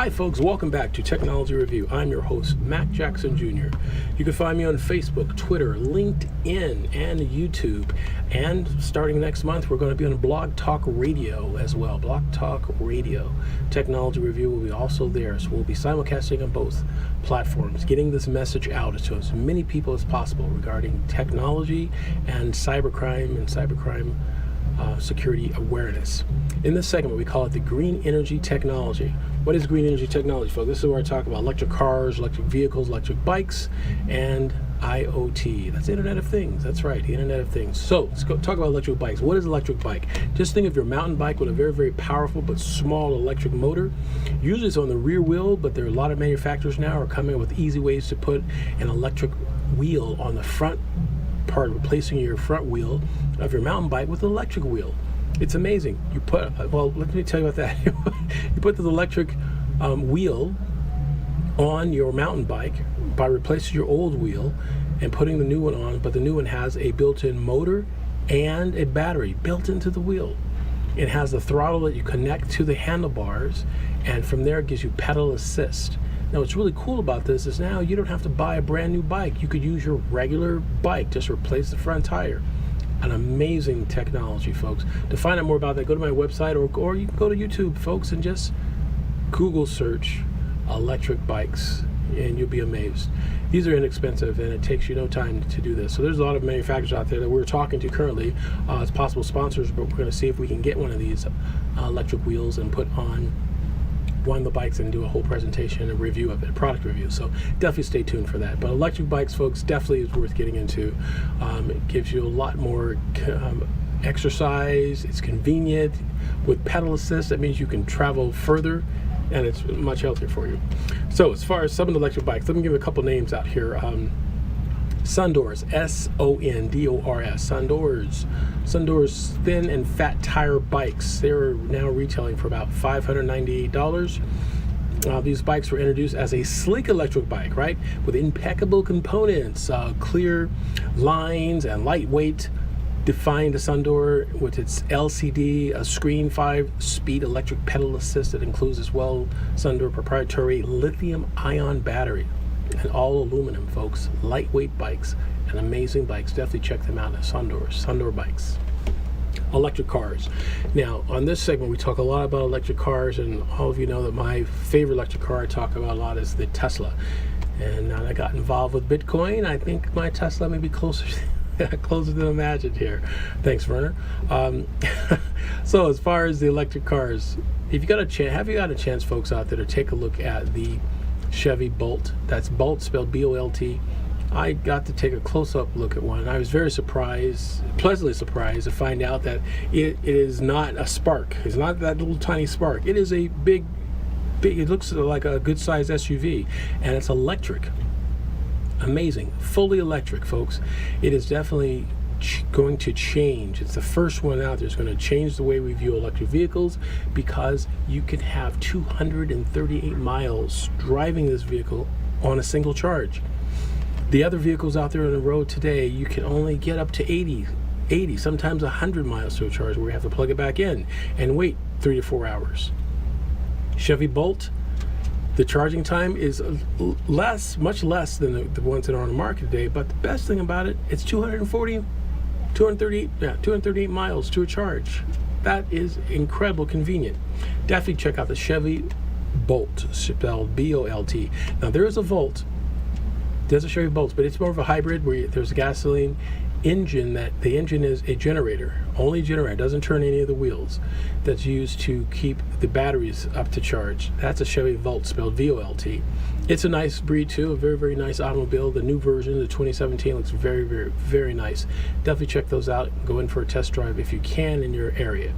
Hi folks, welcome back to Technology Review. I'm your host, Mac Jackson Jr. You can find me on Facebook, Twitter, LinkedIn, and YouTube. And starting next month, we're going to be on Blog Talk Radio as well. Blog Talk Radio. Technology Review will be also there, so we'll be simulcasting on both platforms, getting this message out to as many people as possible regarding technology and cybercrime security awareness. In this segment, we call it the Green Energy Technology. What is green energy technology, folks? This is where I talk about electric cars, electric vehicles, electric bikes, and IoT. That's the Internet of Things. That's right, the Internet of Things. So let's go talk about electric bikes. What is an electric bike? Just think of your mountain bike with a very, very powerful but small electric motor. Usually it's on the rear wheel, but there are a lot of manufacturers now are coming up with easy ways to put an electric wheel on the front part, replacing your front wheel of your mountain bike with an electric wheel. It's amazing. You put, well, let me tell you about that. You put the electric wheel on your mountain bike by replacing your old wheel and putting the new one on, but the new one has a built-in motor and a battery built into the wheel. It has the throttle that you connect to the handlebars, and from there it gives you pedal assist. Now what's really cool about this is now you don't have to buy a brand new bike. You could use your regular bike, just replace the front tire. An amazing technology, folks. To find out more about that, go to my website, or you can go to YouTube, folks, and just Google search electric bikes, and you'll be amazed. These are inexpensive, and it takes you no time to do this. So there's a lot of manufacturers out there that we're talking to currently as possible sponsors, but we're going to see if we can get one of these electric wheels and put on one of the bikes and do a whole presentation and review of it, product review. So definitely stay tuned for that. But electric bikes, folks, definitely is worth getting into. It gives you a lot more exercise. It's convenient. With pedal assist, that means you can travel further, and it's much healthier for you. So as far as some of the electric bikes, let me give you a couple names out here. Sundors, S-O-N-D-O-R-S, Sundors thin and fat tire bikes. They're now retailing for about $598. These bikes were introduced as a sleek electric bike, right? With impeccable components, clear lines, and lightweight. Defined Sundor with its LCD, a screen, 5-speed electric pedal assist that includes as well Sundor proprietary lithium-ion battery. And all aluminum, folks. Lightweight bikes and amazing bikes. Definitely check them out at Sundor Bikes. Electric cars. Now, on this segment, we talk a lot about electric cars, and all of you know that my favorite electric car I talk about a lot is the Tesla. And now that I got involved with Bitcoin, I think my Tesla may be closer than imagined here. Thanks, Werner. So as far as the electric cars, if you got a chance, have you got a chance, folks out there, to take a look at the Chevy Bolt? That's Bolt spelled B-O-L-T. I got to take a close-up look at one, and I was very pleasantly surprised to find out that it is not a Spark. It's not that little tiny Spark. It is a big, it looks like a good-sized SUV, and it's electric. Amazing. Fully electric, folks. It is definitely going to change. It's the first one out there. It's going to change the way we view electric vehicles, because you can have 238 miles driving this vehicle on a single charge. The other vehicles out there on the road today, you can only get up to 80, sometimes 100 miles to a charge, where you have to plug it back in and wait 3 to 4 hours. Chevy Bolt, the charging time is much less than the ones that are on the market today, but the best thing about it, it's 238 miles to a charge. That is incredible convenient. Definitely check out the Chevy Bolt, spelled B-O-L-T. Now there is a Volt. There's a Chevy Bolt, but it's more of a hybrid where there's a gasoline engine. That the engine is a generator, only generator, doesn't turn any of the wheels, that's used to keep the batteries up to charge. That's a Chevy Volt, spelled V-O-L-T. It's a nice breed too, a very, very nice automobile. The new version, the 2017, looks very, very, very nice. Definitely check those out. Go in for a test drive if you can in your area.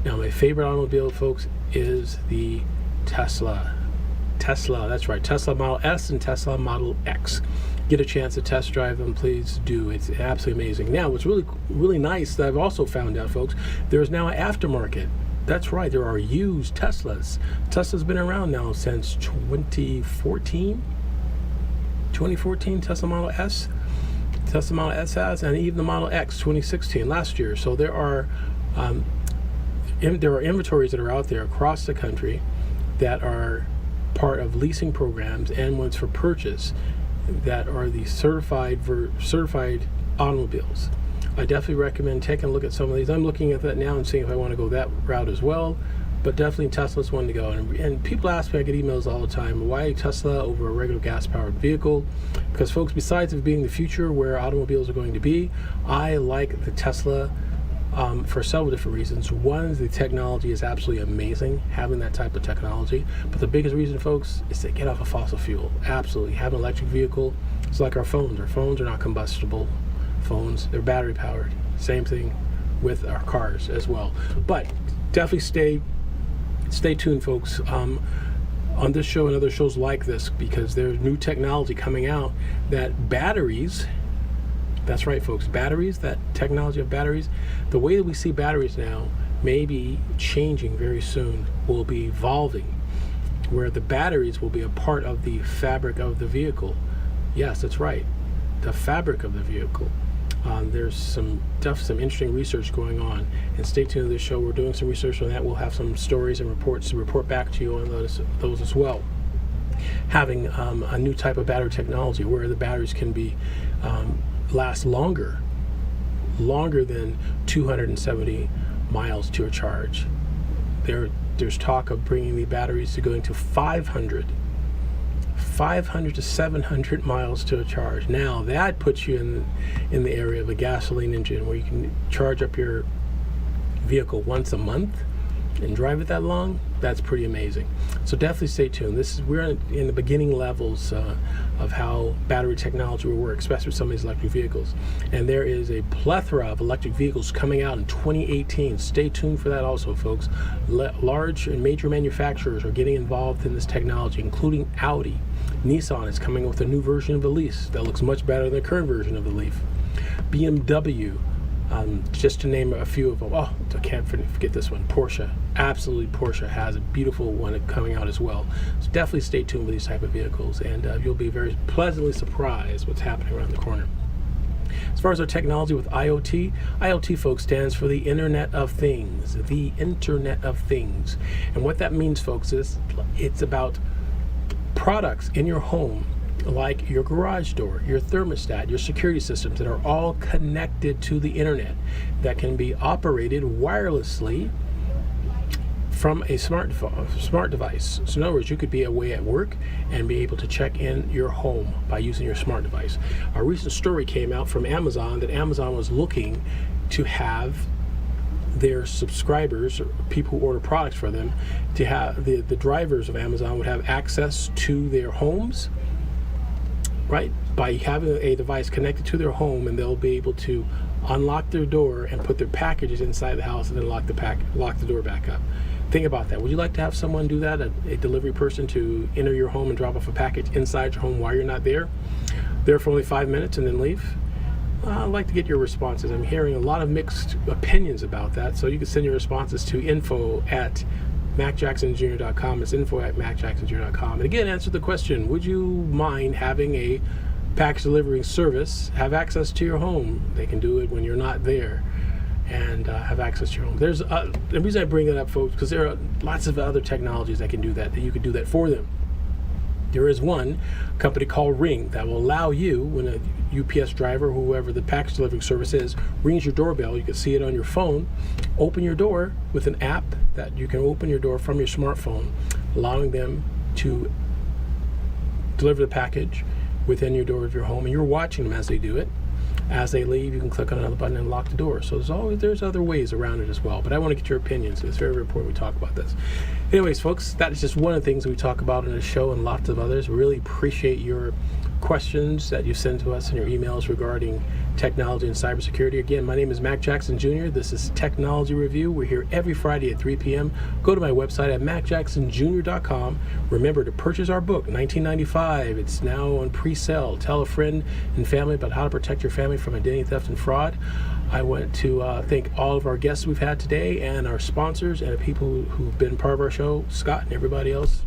Now, my favorite automobile, folks, is the Tesla. That's right, Tesla Model S and Tesla Model X. Get a chance to test drive them, please do. It's absolutely amazing. Now, what's really, really nice that I've also found out, folks, there's now an aftermarket. That's right, there are used Teslas. Tesla's been around now since 2014. Tesla Model S. Tesla Model S has, and even the Model X 2016, last year. So there are inventories that are out there across the country that are part of leasing programs and ones for purchase that are the certified automobiles. I definitely recommend taking a look at some of these. I'm looking at that now and seeing if I want to go that route as well. But definitely Tesla's one to go. And people ask me, I get emails all the time, why Tesla over a regular gas-powered vehicle? Because folks, besides it being the future where automobiles are going to be, I like the Tesla for several different reasons. One, the technology is absolutely amazing, having that type of technology. But the biggest reason, folks, is to get off of fossil fuel. Absolutely. Having an electric vehicle, it's like our phones. Our phones are not combustible phones. They're battery powered. Same thing with our cars as well. But definitely stay tuned, folks, on this show and other shows like this, because there's new technology coming out that batteries, that's right, folks, batteries, that technology of batteries, the way that we see batteries now may be changing very soon, will be evolving, where the batteries will be a part of the fabric of the vehicle. Yes, that's right, the fabric of the vehicle. There's some interesting research going on, and stay tuned to this show. We're doing some research on that. We'll have some stories and reports to report back to you on those as well. Having a new type of battery technology where the batteries can be last longer than 270 miles to a charge. There's talk of bringing the batteries to going to 500 to 700 miles to a charge. Now that puts you in the area of a gasoline engine where you can charge up your vehicle once a month and drive it that long. That's pretty amazing. So definitely stay tuned. We're in the beginning levels of how battery technology will work, especially with some of these electric vehicles. And there is a plethora of electric vehicles coming out in 2018. Stay tuned for that also, folks. Large and major manufacturers are getting involved in this technology, including Audi. Nissan is coming with a new version of the Leaf that looks much better than the current version of the Leaf. BMW, just to name a few of them. Oh, I can't forget this one. Porsche. Absolutely, Porsche has a beautiful one coming out as well. So definitely stay tuned with these type of vehicles, and you'll be very pleasantly surprised what's happening around the corner. As far as our technology with IoT, folks, stands for the Internet of Things. The Internet of Things. And what that means, folks, is it's about products in your home, like your garage door, your thermostat, your security systems that are all connected to the internet, that can be operated wirelessly from a smart device. So in other words, you could be away at work and be able to check in your home by using your smart device. A recent story came out from Amazon that Amazon was looking to have their subscribers, or people who order products for them, to have the drivers of Amazon would have access to their homes, right, by having a device connected to their home, and they'll be able to unlock their door and put their packages inside the house and then lock the door back up. Think about that. Would you like to have someone do that, a delivery person, to enter your home and drop off a package inside your home while you're not there for only 5 minutes and then leave? I'd like to get your responses. I'm hearing a lot of mixed opinions about that, so you can send your responses to info@macjacksonjr.com. It's info@macjacksonjr.com. And again, answer the question, would you mind having a package delivery service have access to your home? They can do it when you're not there and have access to your home. There's the reason I bring that up, folks, because there are lots of other technologies that can do that you can do that for them. There is one company called Ring that will allow you, when a UPS driver, whoever the package delivery service is, rings your doorbell, you can see it on your phone, open your door with an app that you can open your door from your smartphone, allowing them to deliver the package within your door of your home, and you're watching them as they do it. As they leave, you can click on another button and lock the door. So there's other ways around it as well. But I want to get your opinions. So it's very, very important we talk about this. Anyways, folks, that is just one of the things we talk about in the show, and lots of others. Really appreciate your questions that you send to us in your emails regarding technology and cybersecurity. Again, my name is Mac Jackson Jr. This is Technology Review. We're here every Friday at 3 p.m. Go to my website at macjacksonjr.com. Remember to purchase our book, 1995. It's now on pre-sale. Tell a friend and family about how to protect your family from identity theft and fraud. I want to thank all of our guests we've had today, and our sponsors, and the people who've been part of our show, Scott and everybody else.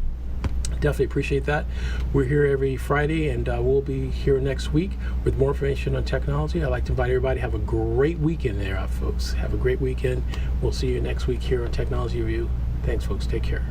Definitely appreciate that. We're here every Friday, and we'll be here next week with more information on technology. I'd like to invite everybody to have a great weekend there, folks. Have a great weekend. We'll see you next week here on Technology Review. Thanks, folks. Take care.